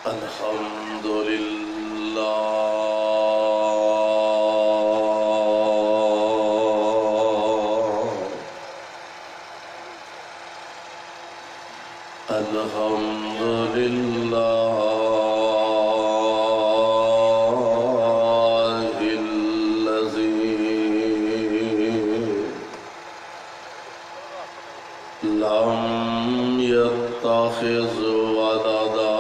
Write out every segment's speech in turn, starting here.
الحمد لله الحمد لله الذي لم يتخذ ولدا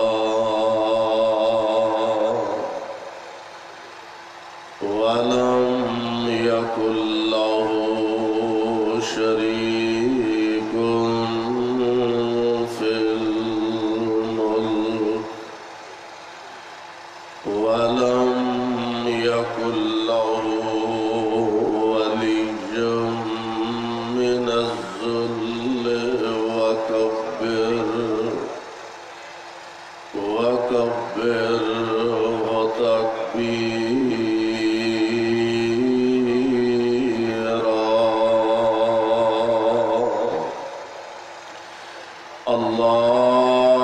ولم يكن له شريك في الملك ولم يكن له ولي من الذل وكبره تكبيرا.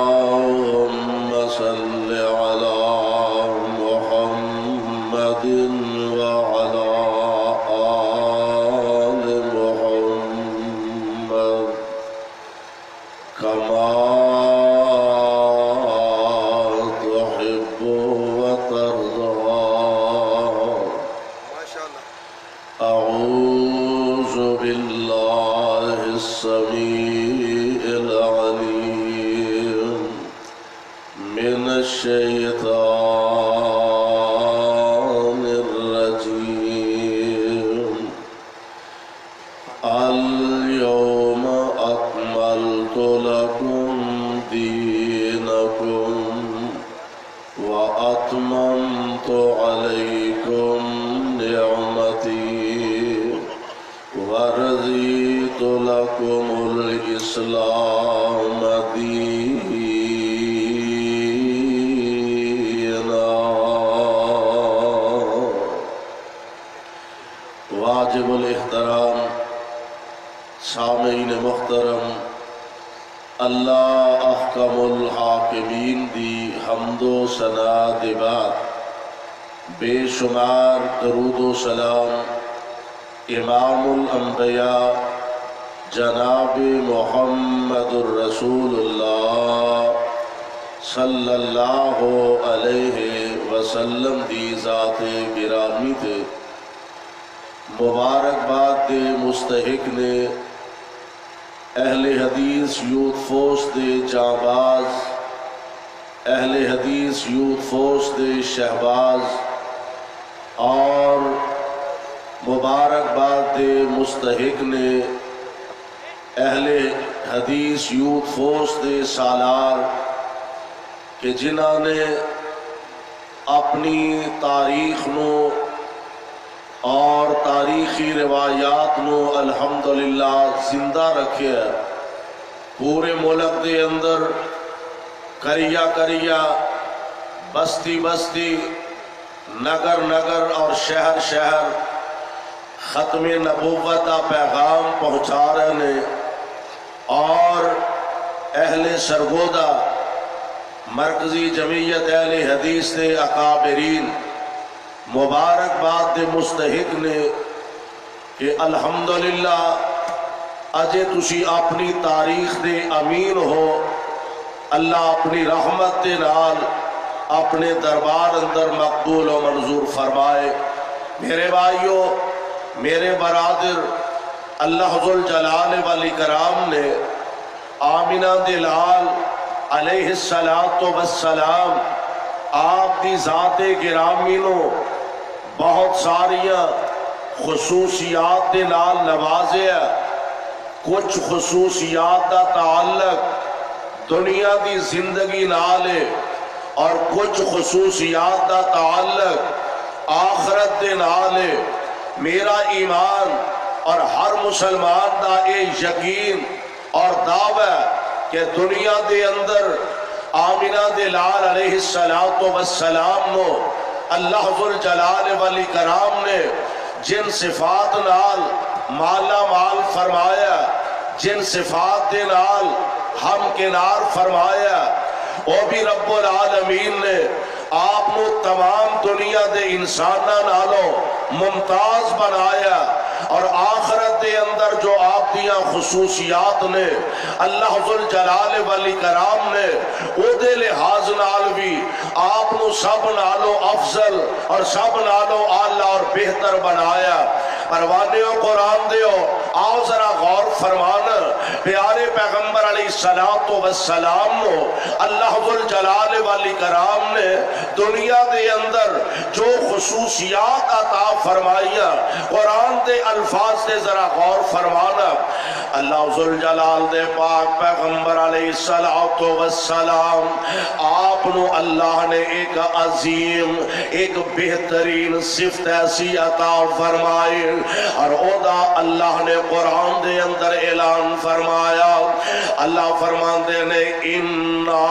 اللهم صل على محمد وعلى آل محمد كما تحب وترضى. أعوذ بالله السميع العليم من الشيطان الرجيم. اليوم أكملت لكم دينكم وأتممت عليكم نعمتي ورضيت لكم الإسلام دينا. واجب الاحترام سامعین محترم، اللہ احکم الحاکمین دی حمد و ثنا دے بعد بے شمار درود و سلام امام الانبیاء جناب محمد الرسول اللہ صلی اللہ علیہ وسلم دی ذات گرامی تے مبارکباد دے مستحق نے اہل حدیث یوتھ فورس دے جانباز، اہل حدیث یوتھ فورس دے شہباز اور مبارکباد دے مستحق نے اہل حدیث یوتھ فورس دے سالار کہ جنہاں نے اپنی تاریخ نو اور تاریخی روایات نو الحمدللہ زندہ رکھے ہے. پورے ملک دے اندر کریا کریا، بستی بستی، نگر نگر اور شہر شہر ختم نبوت کا پیغام پہنچا رہے ہیں. اور اہل سرگودا مرکزی جمعیت اہل حدیث دے اکابرین مبارکباد دے مستحق نے کہ الحمدللہ اجے تسی اپنی تاریخ دے امین ہو. اللہ اپنی رحمت دے نال اپنے دربار اندر مقبول و منظور فرمائے. میرے بھائیو، میرے برادر، اللہ ذوالجلال والاکرام نے آمنہ دے لال علیہ السلام آپ دی ذات گرامی نو بہت ساریاں خصوصیات دے نال نوازے. کچھ خصوصیات دا تعلق دنیا دی زندگی نال ہے اور کچھ خصوصیات دا تعلق آخرت دے نال ہے. میرا ایمان اور ہر مسلمان دا اے یقین اور دعویٰ کہ دنیا دے اندر آمنہ دے لال علیہ السلام نو اللہ ذوالجلال والاکرام نے جن صفات نال مالا مال فرمایا، جن صفات دے نال ہم کنار فرمایا، وہ بھی رب العالمین نے آپ نو تمام دنیا دے انساناں نالوں ممتاز بنایا، اور آخرت دے اندر جو آپ دیاں خصوصیات نے اللہ ذوالجلال والاکرام نے او دے لحاظ نال بھی آپ نو سب نالوں افضل اور سب نالوں اعلیٰ اور بہتر بنایا۔ پروانیوں قرآن دیو، آؤ ذرا غور فرمان، پیارے پیغمبر علیہ السلام نو اللہ ذوالجلال والاکرام نے دنیا دے اندر جو خصوصیات عطا فرمائیاں، قرآن دے الفاظ دے ذرا غور فرمانا۔ اللہ ذوالجلال دے پاک پیغمبر علیہ السلام آپ نو اللہ نے ایک عظیم ایک بہترین صفت ایسی عطا فرمائی، اور او دا اللہ نے قرآن دے اندر اعلان فرمایا۔ اللہ فرماندے نے اِنَّا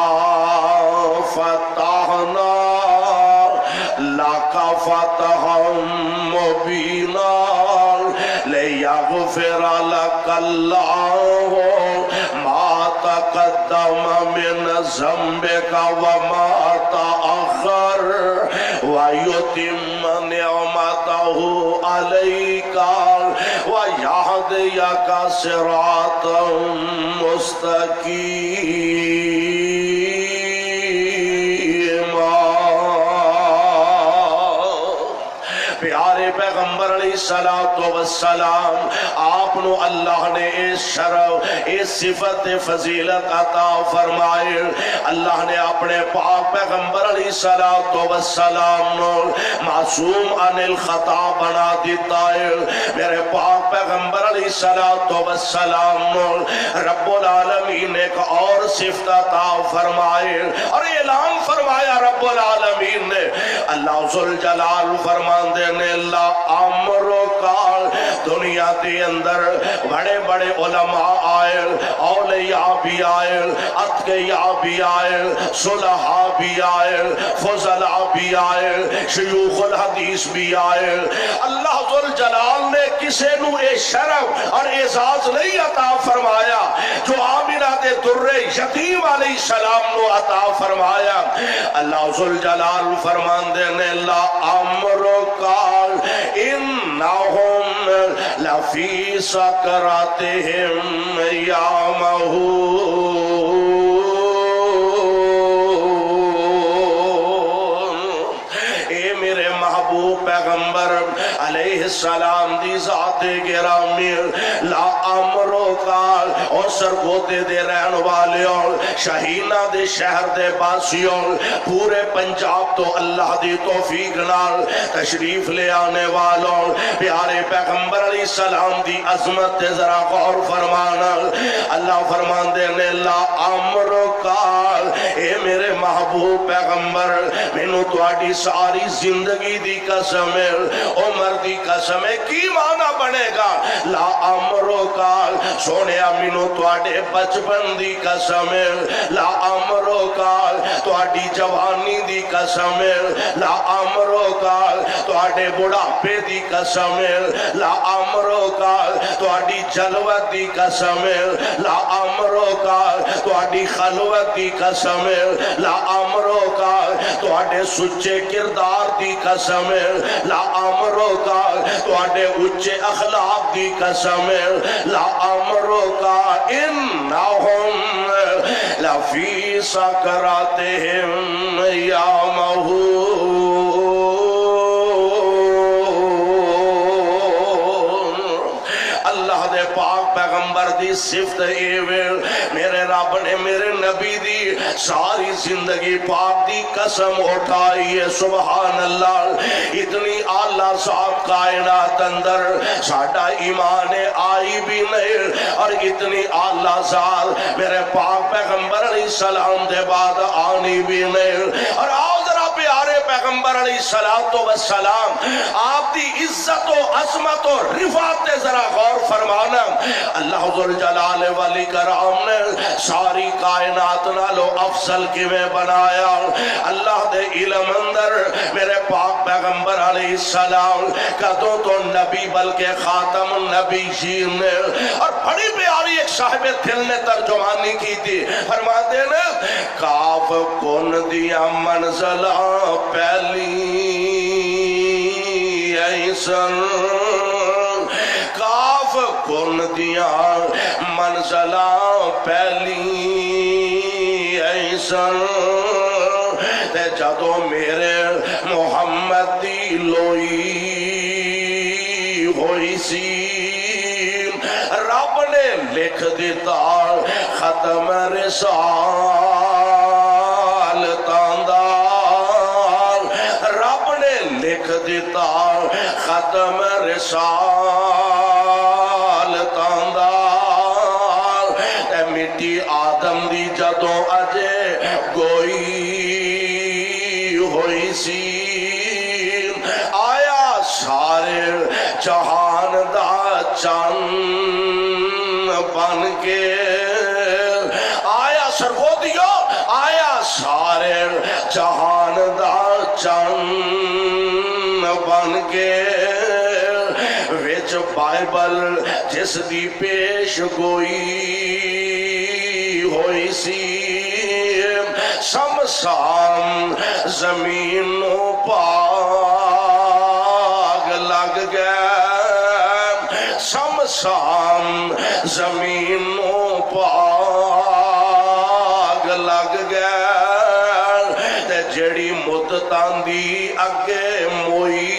فَتَحْنَا لَكَ فَتْحًا مُبِينًا لِيَغْفِرَ لَكَ اللَّهُ مَا تَقَدَّمَ مِنْ ذَنبِكَ وَمَا تَأَخَّرَ وَيُتِمَّ نِعْمَتَهُ عَلَيْكَ وَيَهْدِيَكَ صِرَاطًا مُسْتَقِيمًا۔ پیارے پیغمبر علیہ السلام آپ نو اللہ نے اس شرف اس صفت فضیلت عطا فرمائے۔ اللہ نے اپنے پاک پیغمبر علیہ السلام نو معصوم عن الخطا بنا دیتا ہے۔ میرے پاک پیغمبر علیہ السلام نو رب العالمین ایک اور صفت عطا فرمائے اور اعلان فرمایا رب العالمین نے۔ اللہ ذوالجلال فرماندے نے لا امرو کا دنیا کے اندر بڑے بڑے علماء آئے، اولیاء بھی آئے، اتقیاء بھی آئے، صلحاء بھی آئے، فضلاء بھی آئے، شیوخ الحدیث بھی آئے۔ اللہ ذوالجلال نے کسے نو اے شرف اور اعزاز نہیں عطا فرمایا جو آمنہ دے در یتیم علیہ السلام نو عطا فرمایا۔ اللہ ذوالجلال فرماندے نے لا امرو قال انہم لفی سکراتہم یعمہون۔ اے میرے محبوب پیغمبر علیہ السلام دی ذات گرامی، لا امرو قال اور سرگوتے دے رہن والیوں، شہینہ دے شہر دے باسیوں، پورے پنجاب تو اللہ دی توفیق نال تشریف لے آنے والوں، پیارے پیغمبر علیہ السلام دی عظمت تے ذرا غور فرمانا۔ اللہ فرمان دے نے لا امرو قال اے میرے محبوب پیغمبر، مینوں تواڈی ساری زندگی دی قسم ہے، عمر دی قسم ہے، کی معنی بنے گا؟ لا امرو قال سونیا مینوں تواڈے بچپن دی قسم ہے، لا امرو قال تواڈی جوانی دی قسم ہے، لا امرو قال تواڈے بڑھاپے دی قسم ہے، لا امرو قال تواڈی جلوت دی قسم ہے، لا امرو قال تواڈی خلوت دی قسم ہے، لا امرو قال تواڈے سچے کردار دی قسم ہے، لا امرو قال تواڈے اچے اخلاق دی قسم ہے، لا امرو قال انہم لفی سکراتہم یعمہون۔ اللہ دے پاک پیغمبر دی صفت ایویل، میرے رب نے میرے نبی دی ساری زندگی پاک دی قسم اٹھائی ہے۔ سبحان اللہ، اتنی اعلیٰ ذات کائنات اندر ساڈا ایمان آئی بھی نہیں، اور اتنی اعلیٰ ذات میرے پاک پیغمبر علیہ السلام دے بعد آنی بھی نہیں۔ اور آؤ ذرا پیارے پیغمبر علیہ السلام آپ دی عزت و عظمت و رفعت ذرا غور فرمانا اللہ ذوالجلال والاکرام نے ساری کائنات نالو افضل کیویں بنایا اللہ دے علم اندر میرے پاک پیغمبر علیہ السلام کدوں تو نبی بلکہ خاتم النبیین نے اور بڑی پیاری ایک صاحب دل نے ترجمانی کی تھی فرماتے ہیں کاف کن دیا منزلہ پہلی ایسن کاف کن دیا منزلہ پہلی ایسن تے جدو میرے محمد دی لوئی ہوئی سی رب نے لکھ دیتا ختم رسال تاندار رب نے لکھ دیتا ختم رسال تاندار تے مٹی آدم دی جدوں اجے گوئی ہوئی سی آیا سارے جہان دا چند بن کے آیا سرگودیو آیا سارے جہان دا چند بن کے وچ بائبل جس دی پیش گوئی ہوئی سی سمسام زمین و پاگ لگ گئے سمسام زمین و پاگ لگ گئے تے جڑی مدتاں دی اگے موئی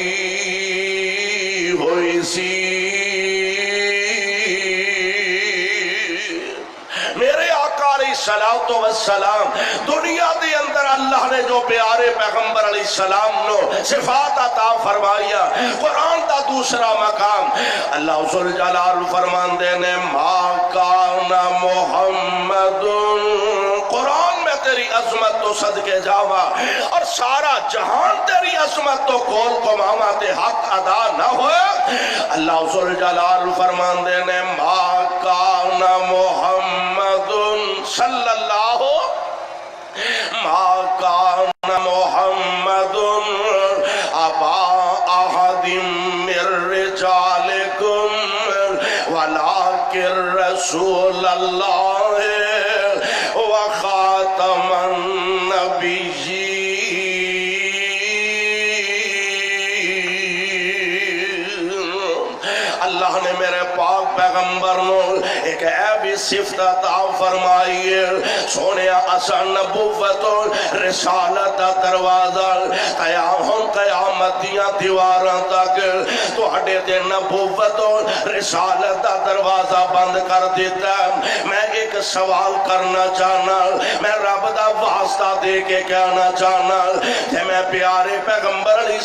ہوئی سی صلاۃ و السلام دنیا دے اندر اللہ نے جو پیارے پیغمبر علیہ السلام نو صفات عطا فرمایا قرآن دا دوسرا مقام اللہ ذوالجلال فرماندے نے ما کان محمد قرآن میں تیری عظمت تو صدقے جاوا اور سارا جہان تیری عظمت تو کول کو مامات حق ادا نہ ہوئے اللہ ذوالجلال فرماندے نے ما کان محمد صلی اللہ ما کان محمد ابا احد من رجالکم ولکن رسول اللہ وخاتم النبیین اللہ نے میرے پاک پیغمبر نو ایک عیبی صفت عطا فرمائی ہے سونے اسا نبوت و رسالت دا دروازہ قیامتیاں دیواراں تک تو ہڈے دے نبوت و رسالت دا دروازہ بند کر دیتا میں ایک سوال کرنا چاہنا میں رب دا واسطہ دے کے کہنا چاہنا کہ میں پیارے پیغمبر علیہ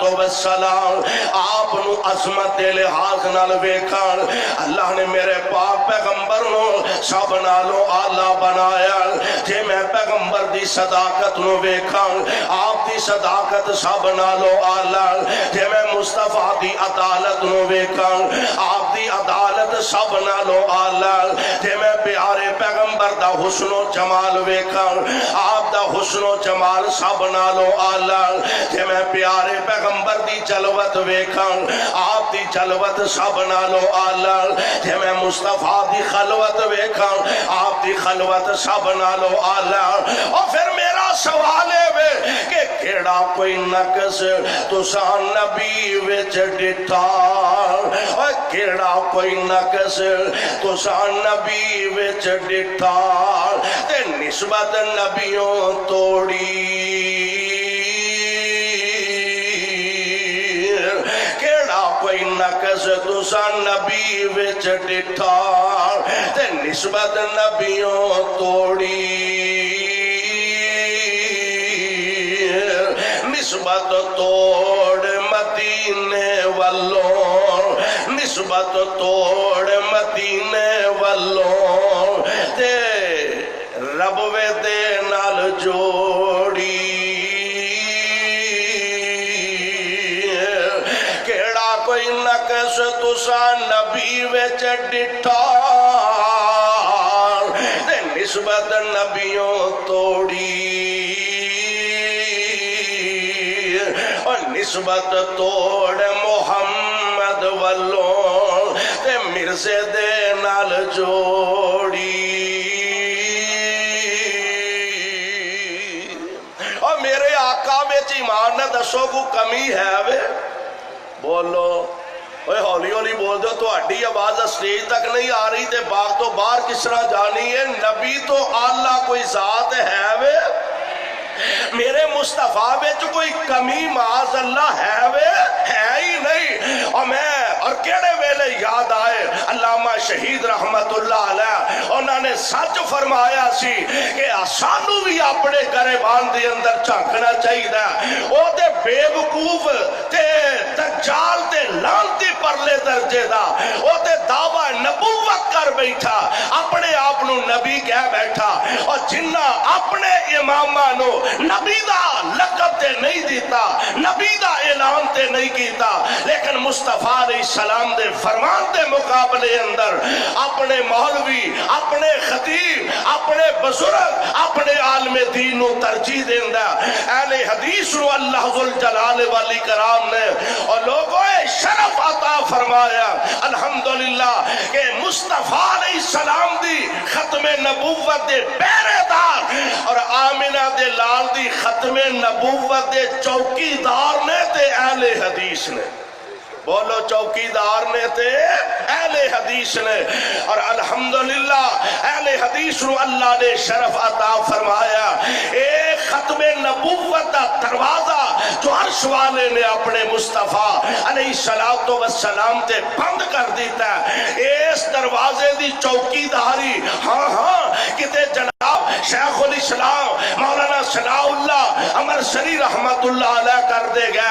السلام آپ نو عظمت دے لحاظ نال ویکھان اللہ نے میرے پاک پیغمبر نو سب نالو آلہ بنایا جے میں پیغمبر دی صداقت نو ویکھان آپ دی صداقت سب نالو آلہ جے میں مصطفیٰ دی عدالت نو ویکھان آپ دی عدالت سب نالو آلہ جے میں پیارے پیغمبر دا حسن و جمال ویکھان آپ دا حسن و جمال سب نالو آلہ جے میں پیارے پیغمبر دی جلوت ویکھان آپ دی جلوت سب نالو آلہ جے میں مصطفیٰ دی خلوت ویکھان آپ دی خلوت سب نالو آلہ اور پھر میرا سوال ہے کہ کیڑا کوئی نقص تساں نبی وچ ڈٹھا اور کیڑا کوئی نقص تساں نبی وچ ڈٹھا تے نسبت نبیوں توڑی کوئی نقص تساں نبی وچ ڈٹھا تے نسبت نبیوں توڑی نسبت توڑ مدینے والوں نسبت توڑ مدینے والوں تے رب وے دے نال جوڑی جس تسا نبی وچ ڈٹھا تے نسبت نبیوں توڑی اور نسبت توڑ محمد والوں تے مرزے دے نال جوڑی اور میرے آقا وچ ایمان نہ دسو کو کمی ہے وے بولو اوے ہولی ہولی بول دو تو اڈی آواز اسٹیج تک نہیں آ رہی تے باغ تو باہر کس طرح جانی ہے نبی تو اللہ کوئی ذات ہے وے میرے مصطفیٰ وچ کوئی کمی معاذ اللہ ہے وے ہے ہی نہیں اور کیڑے ویلے یاد آئے علامہ شہید رحمت اللہ علیہ انہوں نے سچ فرمایا سی کہ سانو بھی اپنے گریبان دے اندر جھانکنا چاہیے وہ تے بے وقوف تے دجال تے لانتی پرلے درجے دا وہ تے دعویٰ نبوت کر بیٹھا اپنے آپ نو نبی کہہ بیٹھا اور جنہ اپنے امامانو نبی دا لقب تے نہیں دیتا نبی دا اعلان تے نہیں کیتا لیکن مصطفیٰ علیہ السلام دے فرمان دے مقابلے اندر اپنے مولوی اپنے خطیب اپنے بزرگ اپنے عالم دین نو ترجیح دیندا اہل حدیث نو اللہ ذوالجلال والی کرام نے اور لوگوں شرف عطا فرمایا الحمدللہ کہ مصطفیٰ علیہ السلام دی ختم نبوت دے پہرے دار اور آمنہ دے لال دی ختم نبوت دے چوکی دار نے تے اہل حدیث نے بولو چوکی دار نے تے اہل حدیث نے اور الحمدللہ اہل حدیث نو اللہ نے شرف عطا فرمایا ایک ختم نبوت دا دروازہ جو عرش والے نے اپنے مصطفیٰ علیہ السلام تے بند کر دیتا ہے اس دروازے دی چوکی داری کتے جناب شیخ الاسلام مولانا ثناء اللہ عمر شری رحمت اللہ علیہ کر دے گا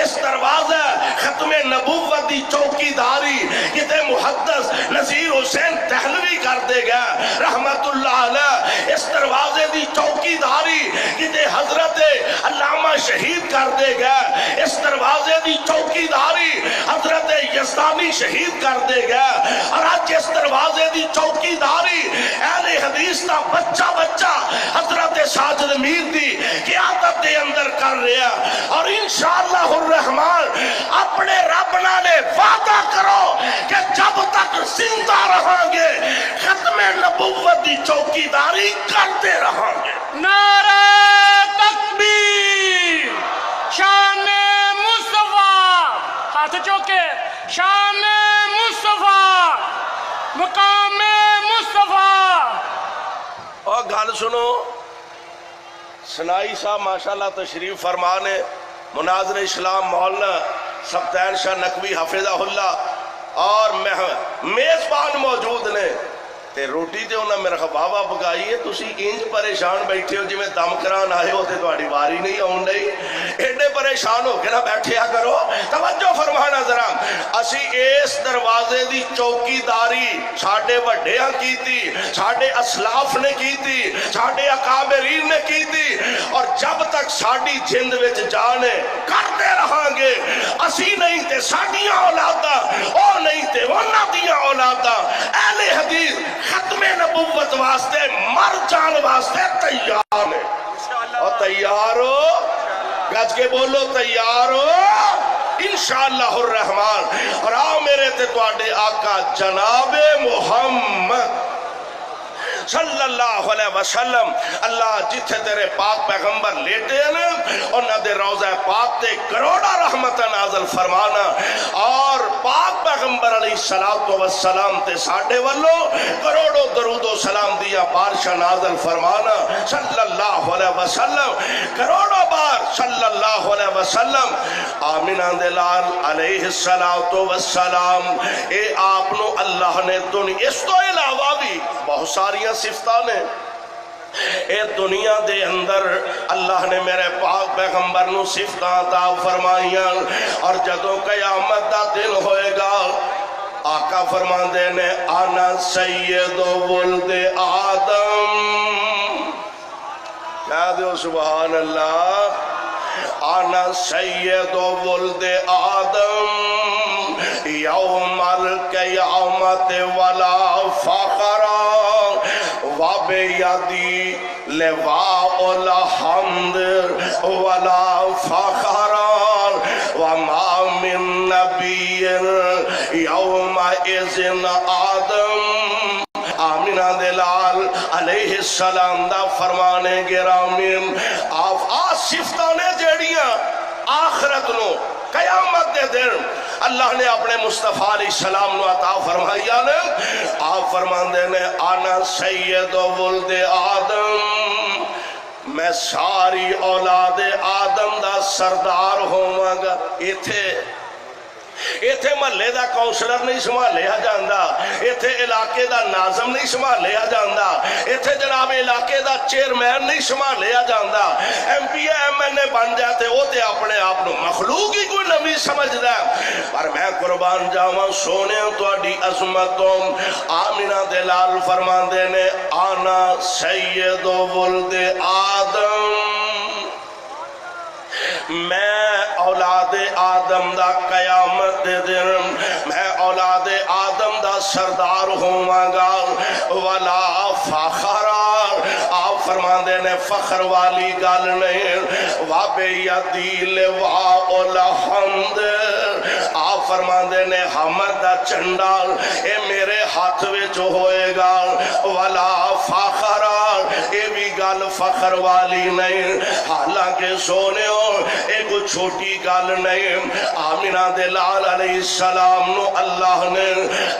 اس دروازہ ختم نبوت دی چوکی داری کتے محدث نذیر حسین دہلوی کر دے گا رحمت اللہ علیہ اس دروازے دی چوکی داری کتے حضرت علامہ شہید کر دے گا اس دروازے دی چوکی داری حضرت یزدانی شہید کر دے گا اور آج اس دروازے دی چوکی داری اہل حدیث دا بچہ حضرت ساجد میر دی قیادت دے اندر کر رہا اور انشاءاللہ الرحمن اپنے ربنا نے وعدہ کرو کہ جب تک زندہ رہاں گے ختم نبوت دی چوکی داری کرتے رہاں گے نعرہ تکبیر شان مصطفیٰ ہاتھ چوکے شان مصطفیٰ مقام مصطفیٰ اور گل سنو سنائی صاحب ماشاءاللہ تشریف فرمانے مناظر اسلام مولانا سبتین شاہ نقوی حفظہ اللہ اور میزبان موجود نے تے روٹی تے انہاں میرا خبابہ پکائی ہے تسی انج پریشان بیٹھے ہو جی میں دم کران آئے ہو تے توڑی واری نہیں آن رہی ایڈے پریشان ہو کے نہ بیٹھیا کرو توجہ فرمانا ذرا اسی اس دروازے دی چوکی داری ساڑھے وڈیاں کی تھی ساڑھے اسلاف نے کی تھی ساڑھے اکابرین نے کی تھی اور جب تک ساڑھی جند وچ جانے کرتے رہاں گے اسی نہیں تے ساڑھیاں اولادا او نہیں تے ونا دیاں اولادا اہل حدیث ختم نبوت واسطے مر جان واسطے تیار ہے اور تیار ہو گج کے بولو تیار ہو انشاءاللہ الرحمن اور آؤ میرے تے تواڈے آقا جناب محمد صلی اللہ علیہ وسلم اللہ جتھے تیرے پاک پیغمبر لیٹے ہیں انہاں دے روضہ پاک تے کروڑا رحمت نازل فرمانا اور پاک پیغمبر علیہ السلام تے ساڑھے والو کروڑوں درود و سلام دیا بارشہ نازل فرمانا صلی اللہ علیہ وسلم کروڑوں بار صلی اللہ علیہ وسلم آمینہ دلال علیہ السلام اے آپنو اللہ نے دنیا اس تو علاوہ بھی بہت ساری صفتان ہیں اے دنیا دے اندر اللہ نے میرے پاک پیغمبر نو صفتان عطا فرمائیاں اور جدوں قیامت دا دن ہوئے گا آقا فرمان دے نے انا سید ولد آدم کہہ دیو سبحان اللہ انا سید ولد آدم یوم القیامت ولا فخر وبیدی لواء الحمد ولا فخر وما من نبی یومئذ آدم آمینہ دلال علیہ السلام دا فرمانے گرامی آپ صفتانے جیڑیاں آخرت نو قیامت دے دن اللہ نے اپنے مصطفیٰ علیہ السلام نو عطا فرمائی آپ فرماندے نے انا سید ولد آدم میں ساری اولاد آدم دا سردار ہوں گا ایتھے محلے دا کونسلر نہیں سنبھالیا جاندا ایتھے علاقے دا ناظم نہیں سنبھالیا جاندا ایتھے جناب علاقے دا چیئرمین نہیں سنبھالیا جاندا ایم پی ایم این اے بن جاتے وہ تے اپنے آپ نو مخلوق ہی کوئی نبی سمجھدا پر میں قربان جاواں سونے تہاڈی عظمتوں آمینہ دلال فرماندے نے آنا سید ولد آدم میں اولاد آدم دا قیامت دے دن میں اولاد آدم دا سردار ہوواں گا ولا فخر آپ فرماندے نے فخر والی گل نہیں وبیدی لواء الحمد آپ فرماندے نے حمد دا چنڈا اے میرے ہاتھ وچ ہوئے گا ولا فخر اے بھی گل فخر والی نہیں حالانکہ سونے ایک چھوٹی گل نہیں آمینہ دلال علیہ السلام نو اللہ نے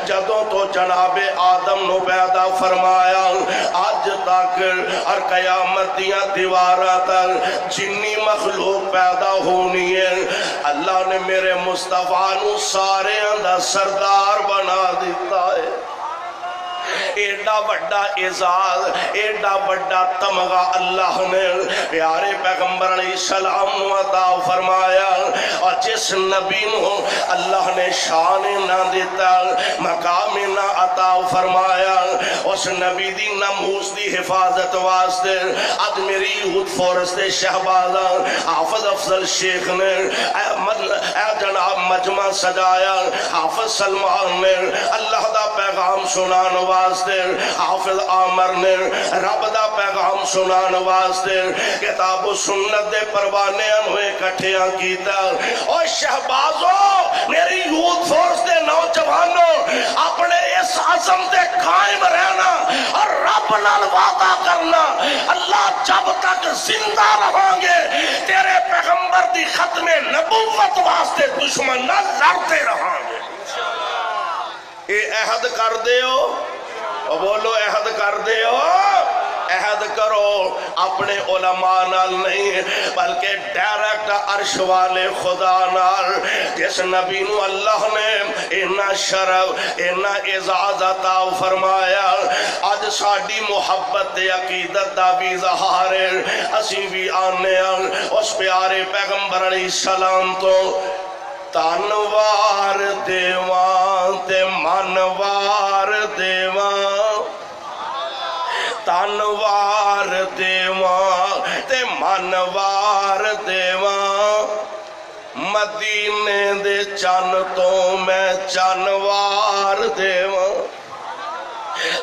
جدوں تو جناب آدم نو پیدا فرمایا آج تک اور قیامت دیاں دیواراں تک جنی مخلوق پیدا ہونی ہے اللہ نے میرے مصطفیٰ نو سارے دا سردار بنا دیتا ہے ایڈا بڑا اعزاز ایڈا بڑا تمغہ اللہ نے پیارے پیغمبر علیہ السلام عطا فرمایا اور جس نبی نو اللہ نے شان نہ دیتا مقام نہ عطا فرمایا اس نبی دی ناموس دی حفاظت واسطے آج میری یوتھ فورس دے شہبازہ حافظ افضل شیخ نے اے جناب مجمع سجایا حافظ سلمان نے اللہ دا پیغام سنان واسطے حافظ عامر نے رب دا پیغام سنان واسطے کتاب و سنت دے پروانے انہویں کٹھیاں کیتا اور شہبازوں میری یوتھ فورس دے نوجوانوں اپنے اس عزم دے قائم رہنا اور رب نال وعدہ کرنا اللہ جب تک زندہ رہاں گے تیرے پیغمبر دی ختم نبوت واسطے دشمن نہ لڑتے رہاں گے اے عہد کر دے ہو بولو عہد کر دے ہو عہد کرو اپنے علماء نال نہیں بلکہ ڈائریکٹ عرش والے خدا نال جس نبی نو اللہ نے اینا شرف اینا اعزاز عطا فرمایا آج ساڈی محبت عقیدت دا بھی ظاہر ہے اسی بھی آنے اس پیارے پیغمبر علیہ السلام تو تانوار دیوان تے منوار دیوان تانوار دیوان تے منوار دیوان مدینے دے چن تو میں چنوار دیوان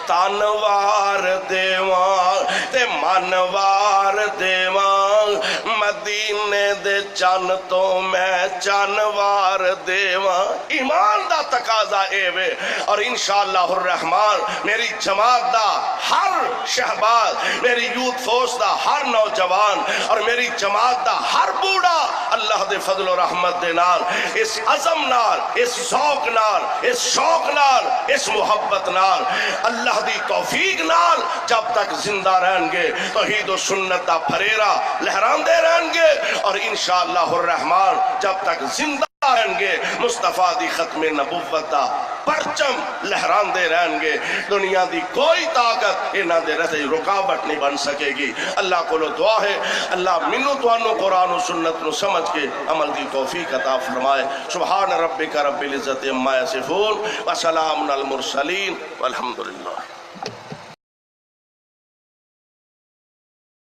تانوار دیوان تے منوار دیوان مدینے دے چن تو میں چنوار دیوان ایمان دا تقاضا اے وے اور انشاءاللہ الرحمن میری جماعت دا ہر شہباز میری یوتھ فورس دا ہر نوجوان اور میری جماعت دا ہر بوڑا اللہ دے فضل و رحمت دے نال اس عزم نال اس ذوق نال اس شوق نال اس محبت نال اللہ دی توفیق نال جب تک زندہ رہیں گے توحید و سنت دا پھریرا لہران دے رہیں گے اور انشاءاللہ الرحمن جب تک زندہ رہیں گے مصطفیٰ دی ختم نبوت دا پرچم لہران دے رہیں گے دنیا دی کوئی طاقت انہاں دے رہتے رکاوٹ نہیں بن سکے گی اللہ کو دعا ہے اللہ منو توانو قرآن و سنت نو سمجھ کے عمل دی توفیق عطا فرمائے سبحان ربک رب العزت عما یصفون وسلام علی المرسلین والحمدللہ